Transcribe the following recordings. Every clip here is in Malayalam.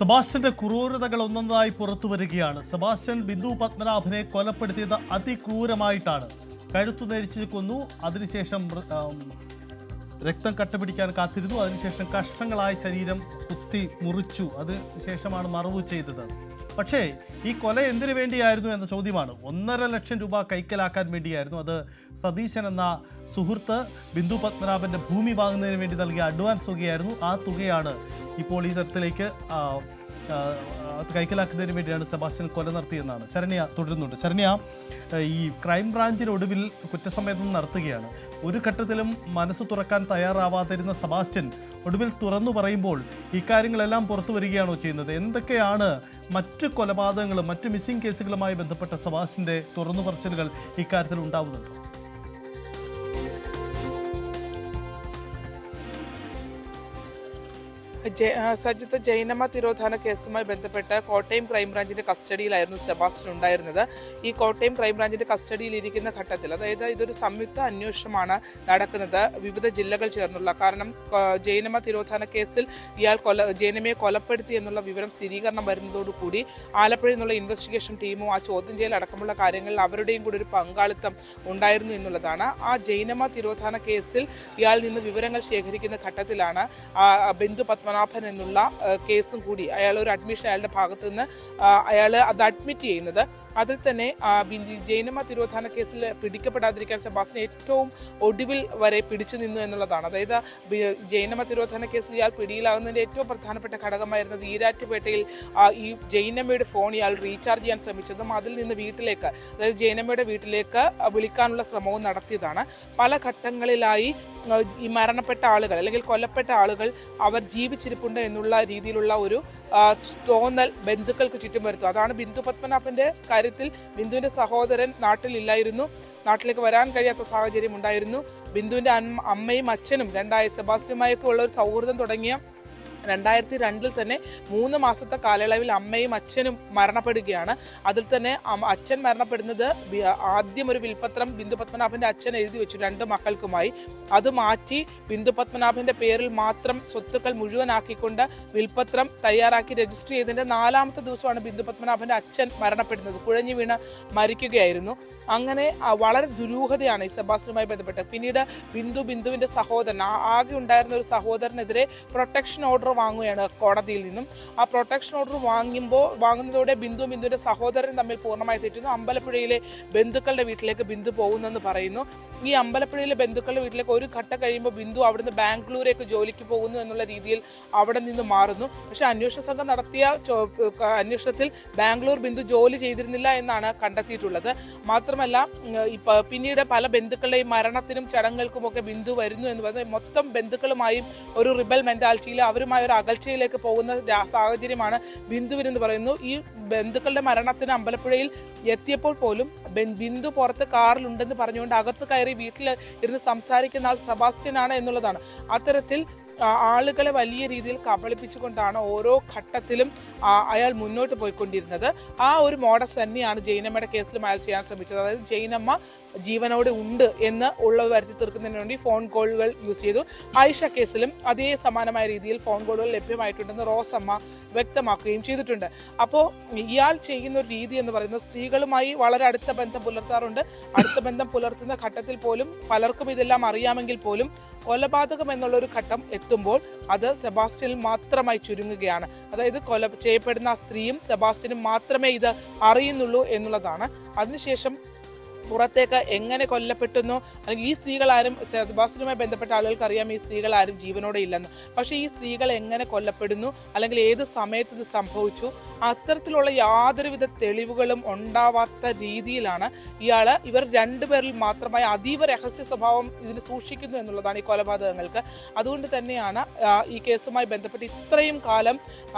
സെബാസ്റ്റ്യന്റെ ക്രൂരതകൾ ഒന്നൊന്നായി പുറത്തു വരികയാണ്. സെബാസ്റ്റ്യൻ ബിന്ദു പത്മനാഭനെ കൊലപ്പെടുത്തിയത് അതിക്രൂരമായിട്ടാണ്. കഴുത്തു നെരിച്ച് കൊന്നു, അതിനുശേഷം രക്തം കട്ടപിടിക്കാൻ കാത്തിരുന്നു, അതിനുശേഷം കഷ്ണങ്ങളായി ശരീരം കുത്തി മുറിച്ചു, അതിനുശേഷമാണ് മറവ് ചെയ്തത്. പക്ഷേ ഈ കൊല എന്തിനു വേണ്ടിയായിരുന്നു എന്ന ചോദ്യമാണ്. 1.5 ലക്ഷം രൂപ കൈക്കലാക്കാൻ വേണ്ടിയായിരുന്നു. അത് സതീശൻ എന്ന സുഹൃത്ത് ബിന്ദു പത്മനാഭന്റെ ഭൂമി വാങ്ങുന്നതിന് വേണ്ടി നൽകിയ അഡ്വാൻസ് തുകയായിരുന്നു. ആ തുകയാണ് ഇപ്പോൾ ഈ തരത്തിലേക്ക് കൈക്കലാക്കുന്നതിന് വേണ്ടിയാണ് സെബാസ്റ്റ്യൻ കൊല നടത്തിയെന്നാണ് ശരണ്യ തുടരുന്നുണ്ട്. ശരണ്യ, ഈ ക്രൈംബ്രാഞ്ചിനൊടുവിൽ കുറ്റസമ്മതം നടത്തുകയാണ്. ഒരു ഘട്ടത്തിലും മനസ്സ് തുറക്കാൻ തയ്യാറാവാതിരുന്ന സെബാസ്റ്റ്യൻ ഒടുവിൽ തുറന്നു പറയുമ്പോൾ ഇക്കാര്യങ്ങളെല്ലാം പുറത്തു വരികയാണോ ചെയ്യുന്നത്? എന്തൊക്കെയാണ് മറ്റ് കൊലപാതകങ്ങളും മറ്റ് മിസ്സിംഗ് കേസുകളുമായി ബന്ധപ്പെട്ട സെബാസ്റ്റ്യന്റെ തുറന്നു പറച്ചിലുകൾ ഇക്കാര്യത്തിൽ ഉണ്ടാവുന്നുണ്ടോ? സജിത്ത്, ജൈനമ്മ തിരോധാന കേസുമായി ബന്ധപ്പെട്ട് കോട്ടയം ക്രൈംബ്രാഞ്ചിന്റെ കസ്റ്റഡിയിലായിരുന്നു സെബാസ്റ്റ്യൻ ഉണ്ടായിരുന്നത്. ഈ കോട്ടയം ക്രൈംബ്രാഞ്ചിന്റെ കസ്റ്റഡിയിലിരിക്കുന്ന ഘട്ടത്തിൽ, അതായത് ഇതൊരു സംയുക്ത അന്വേഷണമാണ് നടക്കുന്നത്, വിവിധ ജില്ലകൾ ചേർന്നുള്ള. കാരണം ജൈനമ്മ തിരോധാന കേസിൽ ഇയാൾ ജൈനമ്മയെ കൊലപ്പെടുത്തി എന്നുള്ള വിവരം സ്ഥിരീകരണം വരുന്നതോടുകൂടി ആലപ്പുഴയിൽ നിന്നുള്ള ഇൻവെസ്റ്റിഗേഷൻ ടീമും ആ ചോദ്യം ചെയ്യൽ അടക്കമുള്ള കാര്യങ്ങളിൽ അവരുടെയും കൂടി ഒരു പങ്കാളിത്തം ഉണ്ടായിരുന്നു എന്നുള്ളതാണ്. ആ ജൈനമ്മ തിരോധാന കേസിൽ ഇയാളിൽ നിന്ന് വിവരങ്ങൾ ശേഖരിക്കുന്ന ഘട്ടത്തിലാണ് ബിന്ദു പത്മനാഭൻ എന്നുള്ള കേസും കൂടി അയാൾ ഒരു അഡ്മിഷൻ അയാളുടെ ഭാഗത്തു നിന്ന് അയാൾ അത് അഡ്മിറ്റ് ചെയ്യുന്നത്. അതിൽ തന്നെ ജൈനമ്മ തിരോധാന കേസിൽ പിടിക്കപ്പെടാതിരിക്കാൻ സെബാസ്റ്റ്യൻ ഏറ്റവും ഒടുവിൽ വരെ പിടിച്ചു നിന്നു എന്നുള്ളതാണ്. അതായത് ജൈനമ്മ തിരോധാന കേസിൽ ഇയാൾ പിടിയിലാകുന്നതിൻ്റെ ഏറ്റവും പ്രധാനപ്പെട്ട ഘടകമായിരുന്നത് ഈരാറ്റുപേട്ടയിൽ ഈ ജൈനമ്മയുടെ ഫോൺ ഇയാൾ റീചാർജ് ചെയ്യാൻ ശ്രമിച്ചതും അതിൽ നിന്ന് വീട്ടിലേക്ക്, അതായത് ജൈനമ്മയുടെ വീട്ടിലേക്ക് വിളിക്കാനുള്ള ശ്രമവും നടത്തിയതാണ്. പല ഘട്ടങ്ങളിലായി ഈ മരണപ്പെട്ട ആളുകൾ അല്ലെങ്കിൽ കൊല്ലപ്പെട്ട ആളുകൾ അവർ ജീവിച്ചിരിപ്പുണ്ട് എന്നുള്ള രീതിയിലുള്ള ഒരു തോന്നൽ ബന്ധുക്കൾക്ക് ചുറ്റും വരുത്തും. അതാണ് ബിന്ദു പത്മനാഭന്റെ കാര്യത്തിൽ. ബിന്ദുവിന്റെ സഹോദരൻ നാട്ടിലില്ലായിരുന്നു, നാട്ടിലേക്ക് വരാൻ കഴിയാത്ത സാഹചര്യം ഉണ്ടായിരുന്നു. ബിന്ദുവിന്റെ അമ്മയും അച്ഛനും സെബാസ്റ്റ്യനുമായൊക്കെ ഉള്ള ഒരു സൗഹൃദം തുടങ്ങിയ 2002 തന്നെ 3 മാസത്തെ കാലയളവിൽ അമ്മയും അച്ഛനും മരണപ്പെടുകയാണ്. അതിൽ തന്നെ അച്ഛൻ മരണപ്പെടുന്നത് ആദ്യം ഒരു വിൽപത്രം ബിന്ദു പത്മനാഭന്റെ അച്ഛൻ എഴുതി വെച്ചു 2 മക്കൾക്കുമായി. അത് മാറ്റി ബിന്ദു പത്മനാഭന്റെ പേരിൽ മാത്രം സ്വത്തുക്കൾ മുഴുവനാക്കിക്കൊണ്ട് വിൽപത്രം തയ്യാറാക്കി രജിസ്റ്റർ ചെയ്തതിന്റെ 4ാമത്തെ ദിവസമാണ് ബിന്ദു പത്മനാഭന്റെ അച്ഛൻ മരണപ്പെടുന്നത്. കുഴഞ്ഞു വീണ് മരിക്കുകയായിരുന്നു. അങ്ങനെ വളരെ ദുരൂഹതയാണ് ഈ സെബാസ്റ്റ്യനുമായി ബന്ധപ്പെട്ട്. പിന്നീട് ബിന്ദുവിന്റെ സഹോദരൻ, ആകെ ഉണ്ടായിരുന്ന ഒരു സഹോദരനെതിരെ പ്രൊട്ടക്ഷൻ ഓർഡർ വാങ്ങുകയാണ് കോടതിയിൽ നിന്നും. ആ പ്രൊട്ടക്ഷൻ ഓർഡർ വാങ്ങുന്നതോടെ ബിന്ദുവിന്റെ സഹോദരൻ തമ്മിൽ പൂർണ്ണമായി തെറ്റുന്നു. അമ്പലപ്പുഴയിലെ ബന്ധുക്കളുടെ വീട്ടിലേക്ക് ബിന്ദു പോകുന്നെന്ന് പറയുന്നു. ഈ അമ്പലപ്പുഴയിലെ ബന്ധുക്കളുടെ വീട്ടിലേക്ക് ഒരു ഘട്ടം കഴിയുമ്പോൾ ബിന്ദു അവിടുന്ന് ബാംഗ്ലൂരേക്ക് ജോലിക്ക് പോകുന്നു എന്നുള്ള രീതിയിൽ അവിടെ നിന്ന് മാറുന്നു. പക്ഷെ അന്വേഷണ സംഘം നടത്തിയ അന്വേഷണത്തിൽ ബാംഗ്ലൂർ ബിന്ദു ജോലി ചെയ്തിരുന്നില്ല എന്നാണ് കണ്ടെത്തിയിട്ടുള്ളത്. മാത്രമല്ല പിന്നീട് പല ബന്ധുക്കളുടെയും മരണത്തിനും ചടങ്ങുകൾക്കുമൊക്കെ ബിന്ദു വരുന്നു എന്ന് പറയുന്നത് മൊത്തം ബന്ധുക്കളുമായും ഒരു റിബൽ മെന്റാലിറ്റിയിൽ അവരുമായി ഒരു അകൽച്ചയിലേക്ക് പോകുന്ന സാഹചര്യമാണ് ബിന്ദുവിനെന്ന് പറയുന്നു. ഈ ബന്ധുക്കളുടെ മരണത്തിന് അമ്പലപ്പുഴയിൽ എത്തിയപ്പോൾ പോലും ബിന്ദു പുറത്ത് കാറിലുണ്ടെന്ന് പറഞ്ഞുകൊണ്ട് അകത്ത് കയറി വീട്ടിൽ ഇരുന്ന് സംസാരിക്കുന്ന ആൾ സെബാസ്റ്റ്യൻ ആണ് എന്നുള്ളതാണ്. അത്തരത്തിൽ ആളുകളെ വലിയ രീതിയിൽ കബളിപ്പിച്ചുകൊണ്ടാണ് ഓരോ ഘട്ടത്തിലും അയാൾ മുന്നോട്ട് പോയിക്കൊണ്ടിരുന്നത്. ആ ഒരു മോഡസ് തന്നെയാണ് ജൈനമ്മയുടെ കേസിലും അയാൾ ചെയ്യാൻ ശ്രമിച്ചത്. അതായത് ജൈനമ്മ ജീവനോടെ ഉണ്ട് എന്ന് ഉള്ളത് വരുത്തി തീർക്കുന്നതിന് വേണ്ടി ഫോൺ കോളുകൾ യൂസ് ചെയ്തു. ആയിഷ കേസിലും അതേ സമാനമായ രീതിയിൽ ഫോൺ കോളുകൾ ലഭ്യമായിട്ടുണ്ടെന്ന് റോസമ്മ വ്യക്തമാക്കുകയും ചെയ്തിട്ടുണ്ട്. അപ്പോൾ ഇയാൾ ചെയ്യുന്ന ഒരു രീതി എന്ന് പറയുന്നത് സ്ത്രീകളുമായി വളരെ അടുത്ത ബന്ധം പുലർത്താറുണ്ട്. അടുത്ത ബന്ധം പുലർത്തുന്ന ഘട്ടത്തിൽ പോലും പലർക്കും ഇതെല്ലാം അറിയാമെങ്കിൽ പോലും കൊലപാതകം എന്നുള്ളൊരു ഘട്ടം എത്തുമ്പോൾ അത് സെബാസ്റ്റ്യനിൽ മാത്രമായി ചുരുങ്ങുകയാണ്. അതായത് കൊല ചെയ്യപ്പെടുന്ന സ്ത്രീയും സെബാസ്റ്റ്യനും മാത്രമേ ഇത് അറിയുന്നുള്ളൂ എന്നുള്ളതാണ്. അതിനുശേഷം പുറത്തേക്ക് എങ്ങനെ കൊല്ലപ്പെട്ടുന്നു, അല്ലെങ്കിൽ ഈ സ്ത്രീകൾ ആരും, സെബാസ്റ്റ്യനുമായി ബന്ധപ്പെട്ട ആളുകൾക്ക് അറിയാം ഈ സ്ത്രീകൾ ആരും ജീവനോടെ ഇല്ലെന്ന്. പക്ഷേ ഈ സ്ത്രീകൾ എങ്ങനെ കൊല്ലപ്പെടുന്നു, അല്ലെങ്കിൽ ഏത് സമയത്ത് ഇത് സംഭവിച്ചു, അത്തരത്തിലുള്ള യാതൊരുവിധ തെളിവുകളും ഉണ്ടാവാത്ത രീതിയിലാണ് ഇവർ 2 പേരിൽ മാത്രമായി അതീവ രഹസ്യ സ്വഭാവം ഇതിന് സൂക്ഷിക്കുന്നു എന്നുള്ളതാണ് ഈ കൊലപാതകങ്ങൾക്ക്. അതുകൊണ്ട് തന്നെയാണ് ഈ കേസുമായി ബന്ധപ്പെട്ട് ഇത്രയും കാലം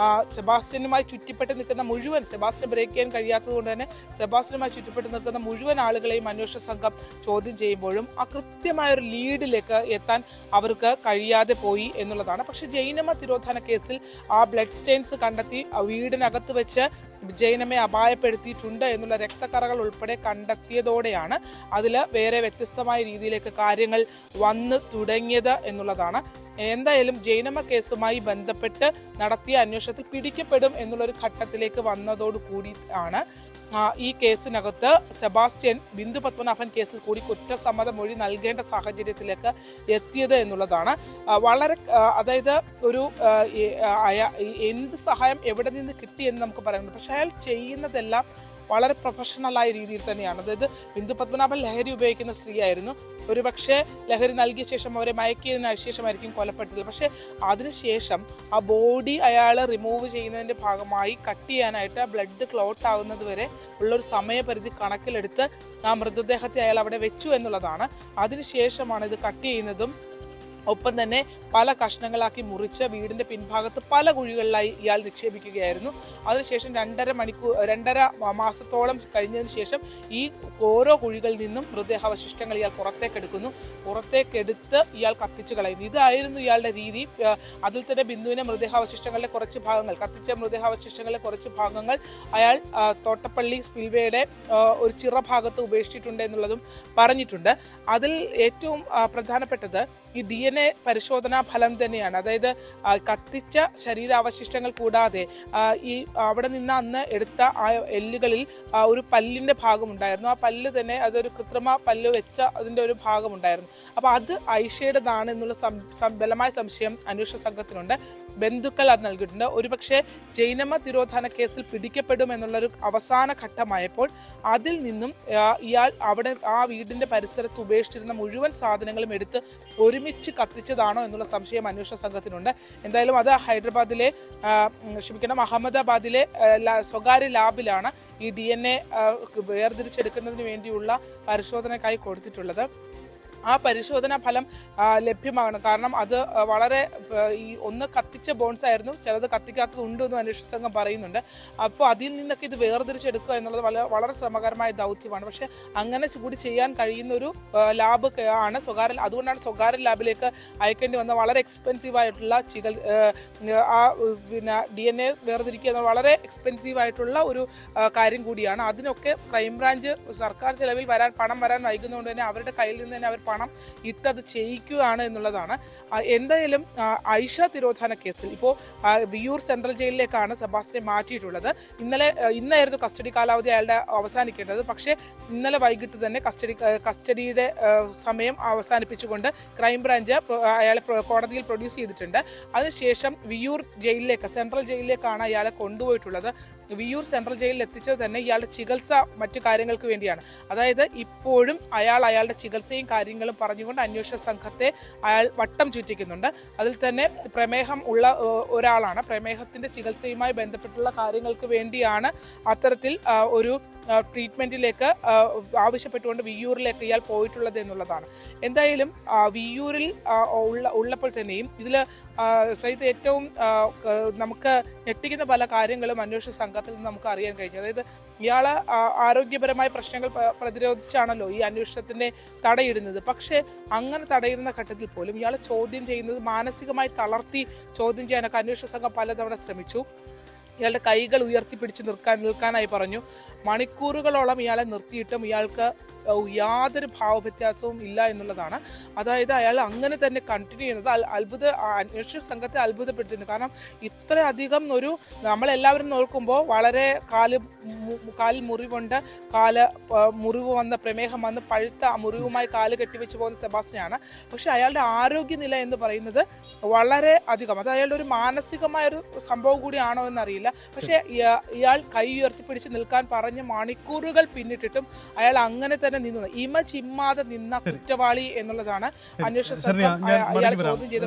സെബാസ്റ്റ്യനുമായി ചുറ്റിപ്പെട്ട് നിൽക്കുന്ന മുഴുവൻ, സെബാസ്റ്റ്യൻ ബ്രേക്ക് ചെയ്യാൻ കഴിയാത്തത് കൊണ്ട് തന്നെ സെബാസ്റ്റ്യനുമായി ചുറ്റിപ്പെട്ട് നിൽക്കുന്ന മുഴുവൻ ആളുകളെയും അന്വേഷണ സംഘം ചോദ്യം ചെയ്യുമ്പോഴും ആ കൃത്യമായ ഒരു ലീഡിലേക്ക് എത്താൻ അവർക്ക് കഴിയാതെ പോയി എന്നുള്ളതാണ്. പക്ഷെ ജൈനമ്മ തിരോധാന കേസിൽ ആ ബ്ലഡ് സ്റ്റെയിൻസ് കണ്ടെത്തി വീടിനകത്ത് വെച്ച് ജൈനമ്മയെ അപായപ്പെടുത്തിയിട്ടുണ്ട് എന്നുള്ള രക്തക്കറകൾ ഉൾപ്പെടെ കണ്ടെത്തിയതോടെയാണ് അതിൽ വേറെ വ്യത്യസ്തമായ രീതിയിലേക്ക് കാര്യങ്ങൾ വന്നു തുടങ്ങിയത് എന്നുള്ളതാണ്. എന്തായാലും ജൈനമ്മ കേസുമായി ബന്ധപ്പെട്ട് നടത്തിയ അന്വേഷണത്തിൽ പിടിക്കപ്പെടും എന്നുള്ളൊരു ഘട്ടത്തിലേക്ക് വന്നതോടു കൂടി ആണ് ഈ കേസിനകത്ത് സെബാസ്റ്റ്യൻ ബിന്ദു പത്മനാഭൻ കേസിൽ കൂടി കുറ്റസമ്മത മൊഴി നൽകേണ്ട സാഹചര്യത്തിലേക്ക് എത്തിയത് എന്നുള്ളതാണ്. വളരെ അതായത് ഒരു എന്ത് സഹായം എവിടെ നിന്ന് കിട്ടിയെന്ന് നമുക്ക് പറയുന്നത്, പക്ഷെ അയാൾ ചെയ്യുന്നതെല്ലാം വളരെ പ്രൊഫഷണലായ രീതിയിൽ തന്നെയാണ്. അതായത് ബിന്ദു പത്മനാഭൻ ലഹരി ഉപയോഗിക്കുന്ന സ്ത്രീയായിരുന്നു. ഒരുപക്ഷെ ലഹരി നൽകിയ ശേഷം അവരെ മയക്കിയതിന് ശേഷമായിരിക്കും കൊലപ്പെടുത്തിയത്. പക്ഷേ അതിനുശേഷം ആ ബോഡി അയാൾ റിമൂവ് ചെയ്യുന്നതിൻ്റെ ഭാഗമായി കട്ട് ചെയ്യാനായിട്ട് ബ്ലഡ് ക്ലോട്ട് ആകുന്നത് വരെ ഉള്ളൊരു സമയപരിധി കണക്കിലെടുത്ത് ആ മൃതദേഹത്തെ അയാൾ അവിടെ വെച്ചു എന്നുള്ളതാണ്. അതിനുശേഷമാണ് ഇത് കട്ട് ചെയ്യുന്നതും ഒപ്പം തന്നെ പല കഷ്ണങ്ങളാക്കി മുറിച്ച് വീടിൻ്റെ പിൻഭാഗത്ത് പല കുഴികളിലായി ഇയാൾ നിക്ഷേപിക്കുകയായിരുന്നു. അതിനുശേഷം 2.5 മാസത്തോളം കഴിഞ്ഞതിന് ശേഷം ഈ ഓരോ കുഴികളിൽ നിന്നും മൃതദേഹാവശിഷ്ടങ്ങൾ ഇയാൾ പുറത്തേക്കെടുക്കുന്നു. പുറത്തേക്കെടുത്ത് ഇയാൾ കത്തിച്ചു കളയുന്നു. ഇതായിരുന്നു ഇയാളുടെ രീതി. അതിൽ തന്നെ ബിന്ദുവിനെ മൃതദേഹാവശിഷ്ടങ്ങളിലെ കുറച്ച് ഭാഗങ്ങൾ, കത്തിച്ച മൃതദേഹാവശിഷ്ടങ്ങളിലെ കുറച്ച് ഭാഗങ്ങൾ അയാൾ തോട്ടപ്പള്ളി സ്പിൽവേയുടെ ഒരു ചിറ ഭാഗത്ത് ഉപേക്ഷിച്ചിട്ടുണ്ട് എന്നുള്ളതും പറഞ്ഞിട്ടുണ്ട്. അതിൽ ഏറ്റവും പ്രധാനപ്പെട്ടത് ഈ DNA പരിശോധനാ ഫലം തന്നെയാണ്. അതായത് കത്തിച്ച ശരീരാവശിഷ്ടങ്ങൾ കൂടാതെ ഈ അവിടെ നിന്ന് അന്ന് എടുത്ത ആ എല്ലുകളിൽ ഒരു പല്ലിൻ്റെ ഭാഗമുണ്ടായിരുന്നു. ആ പല്ല് തന്നെ അതൊരു കൃത്രിമ പല്ല് വെച്ച അതിൻ്റെ ഒരു ഭാഗമുണ്ടായിരുന്നു. അപ്പോൾ അത് ഐഷയുടേതാണ് എന്നുള്ള ബലമായ സംശയം അന്വേഷണ സംഘത്തിനുണ്ട്. ബന്ധുക്കൾ അത് നൽകിയിട്ടുണ്ട്. ഒരുപക്ഷെ ജൈനമ്മ തിരോധാന കേസിൽ പിടിക്കപ്പെടുമെന്നുള്ളൊരു അവസാന ഘട്ടമായപ്പോൾ അതിൽ നിന്നും ഇയാൾ അവിടെ ആ വീടിൻ്റെ പരിസരത്ത് ഉപേക്ഷിച്ചിരുന്ന മുഴുവൻ സാധനങ്ങളും എടുത്ത് ഒരുമിച്ച് കത്തിച്ചതാണോ എന്നുള്ള സംശയം അന്വേഷണ സംഘത്തിനുണ്ട്. എന്തായാലും അത് ഹൈദരാബാദിലെ അഹമ്മദാബാദിലെ സ്വകാര്യ ലാബിലാണ് ഈ DNA വേർതിരിച്ചെടുക്കുന്നതിന് വേണ്ടിയുള്ള പരിശോധനയ്ക്കായി കൊടുത്തിട്ടുള്ളത്. ആ പരിശോധനാ ഫലം ലഭ്യമാണ്. കാരണം അത് വളരെ ഈ ഒന്ന് കത്തിച്ച ബോൺസ് ആയിരുന്നു, ചിലത് കത്തിക്കാത്തത് ഉണ്ടെന്നും അന്വേഷണ സംഘം പറയുന്നുണ്ട്. അപ്പോൾ അതിൽ നിന്നൊക്കെ ഇത് വേർതിരിച്ചെടുക്കുക എന്നുള്ളത് വളരെ ശ്രമകരമായ ദൗത്യമാണ്. പക്ഷേ അങ്ങനെ കൂടി ചെയ്യാൻ കഴിയുന്നൊരു ലാബ് ആണ് സ്വകാര്യ. അതുകൊണ്ടാണ് സ്വകാര്യ ലാബിലേക്ക് അയക്കേണ്ടി വന്ന വളരെ എക്സ്പെൻസീവ് ആയിട്ടുള്ള DNA വേർതിരിക്കുക എന്നത് വളരെ എക്സ്പെൻസീവ് ആയിട്ടുള്ള ഒരു കാര്യം കൂടിയാണ്. അതിനൊക്കെ ക്രൈംബ്രാഞ്ച് സർക്കാർ ചെലവിൽ പണം വരാൻ വൈകുന്നതുകൊണ്ട് തന്നെ അവരുടെ കയ്യിൽ നിന്ന് തന്നെ അവർ പണം ഇട്ടത് ചെയ്യിക്കുകയാണ് എന്നുള്ളതാണ്. എന്തായാലും ഐഷ തിരോധാന കേസിൽ ഇപ്പോൾ വിയൂർ സെൻട്രൽ ജയിലിലേക്കാണ് സെബാസ്റ്റ്യനെ മാറ്റിയിട്ടുള്ളത്. ഇന്നായിരുന്നു കസ്റ്റഡി കാലാവധി അയാളുടെ അവസാനിക്കേണ്ടത്. പക്ഷേ ഇന്നലെ വൈകിട്ട് തന്നെ കസ്റ്റഡിയുടെ സമയം അവസാനിപ്പിച്ചുകൊണ്ട് ക്രൈംബ്രാഞ്ച് അയാളെ കോടതിയിൽ പ്രൊഡ്യൂസ് ചെയ്തിട്ടുണ്ട്. അതിനുശേഷം വിയൂർ ജയിലിലേക്ക്, സെൻട്രൽ ജയിലിലേക്കാണ് അയാളെ കൊണ്ടുപോയിട്ടുള്ളത്. വിയൂർ സെൻട്രൽ ജയിലിൽ എത്തിച്ചത് തന്നെ ഇയാളുടെ ചികിത്സ മറ്റു കാര്യങ്ങൾക്ക് വേണ്ടിയാണ്. അതായത് ഇപ്പോഴും അയാളുടെ ചികിത്സയും കാര്യങ്ങളും പറഞ്ഞുകൊണ്ട് അന്വേഷണ സംഘത്തെ അയാൾ വട്ടം ചുറ്റിക്കുന്നുണ്ട്. അതിൽ തന്നെ പ്രമേഹം ഉള്ള ഒരാളാണ്. പ്രമേഹത്തിന്റെ ചികിത്സയുമായി ബന്ധപ്പെട്ടുള്ള കാര്യങ്ങൾക്ക് വേണ്ടിയാണ് അത്തരത്തിൽ ഒരു ട്രീറ്റ്മെന്റിലേക്ക് ആവശ്യപ്പെട്ടുകൊണ്ട് വിയ്യൂരിലേക്ക് ഇയാൾ പോയിട്ടുള്ളത് എന്നുള്ളതാണ്. എന്തായാലും വിയ്യൂരിൽ ഉള്ളപ്പോൾ തന്നെയും ഇതിൽ സഹിത ഏറ്റവും നമുക്ക് ഞെട്ടിക്കുന്ന പല കാര്യങ്ങളും അന്വേഷണ സംഘത്തിൽ നിന്ന് നമുക്ക് അറിയാൻ കഴിഞ്ഞു. അതായത് ഇയാൾ ആരോഗ്യപരമായ പ്രശ്നങ്ങൾ പ്രതിരോധിച്ചാണല്ലോ ഈ അന്വേഷണത്തിനെ തടയിടുന്നത്. പക്ഷേ അങ്ങനെ തടയിടുന്ന ഘട്ടത്തിൽ പോലും ഇയാളെ ചോദ്യം ചെയ്യുന്നത് മാനസികമായി തളർത്തി ചോദ്യം ചെയ്യാനൊക്കെ അന്വേഷണ സംഘം പലതവണ ശ്രമിച്ചു. ഇയാളുടെ കൈകൾ ഉയർത്തിപ്പിടിച്ച് നിൽക്കാനായി പറഞ്ഞു. മണിക്കൂറുകളോളം ഇയാളെ നിർത്തിയിട്ടും ഇയാൾക്ക് യാതൊരു ഭാവവ്യത്യാസവും ഇല്ല എന്നുള്ളതാണ്. അതായത് അയാൾ അങ്ങനെ തന്നെ കണ്ടിന്യൂ ചെയ്യുന്നത് അന്വേഷണ സംഘത്തെ അത്ഭുതപ്പെടുത്തിയിട്ടുണ്ട്. കാരണം ഇത്രയധികം നമ്മളെല്ലാവരും നോക്കുമ്പോൾ വളരെ കാലിൽ മുറിവുണ്ട്, മുറിവ് വന്ന പ്രമേഹം വന്ന് പഴുത്ത മുറിവുമായി കാല് കെട്ടിവെച്ച് പോകുന്ന സെബാസ്റ്റ്യനാണ്. പക്ഷെ അയാളുടെ ആരോഗ്യനില എന്ന് പറയുന്നത് വളരെ അധികം, അത് അയാളുടെ ഒരു മാനസികമായൊരു സംഭവം കൂടിയാണോ എന്നറിയില്ല. പക്ഷെ ഇയാൾ കൈ ഉയർത്തിപ്പിടിച്ച് നിൽക്കാൻ പറഞ്ഞ് മണിക്കൂറുകൾ പിന്നിട്ടിട്ടും അയാൾ അങ്ങനെ തന്നെ ചിമ്മാതെ നിന്ന കുറ്റവാളി എന്നുള്ളതാണ് അന്വേഷണ സംഘം അയാൾ ചോദ്യം ചെയ്ത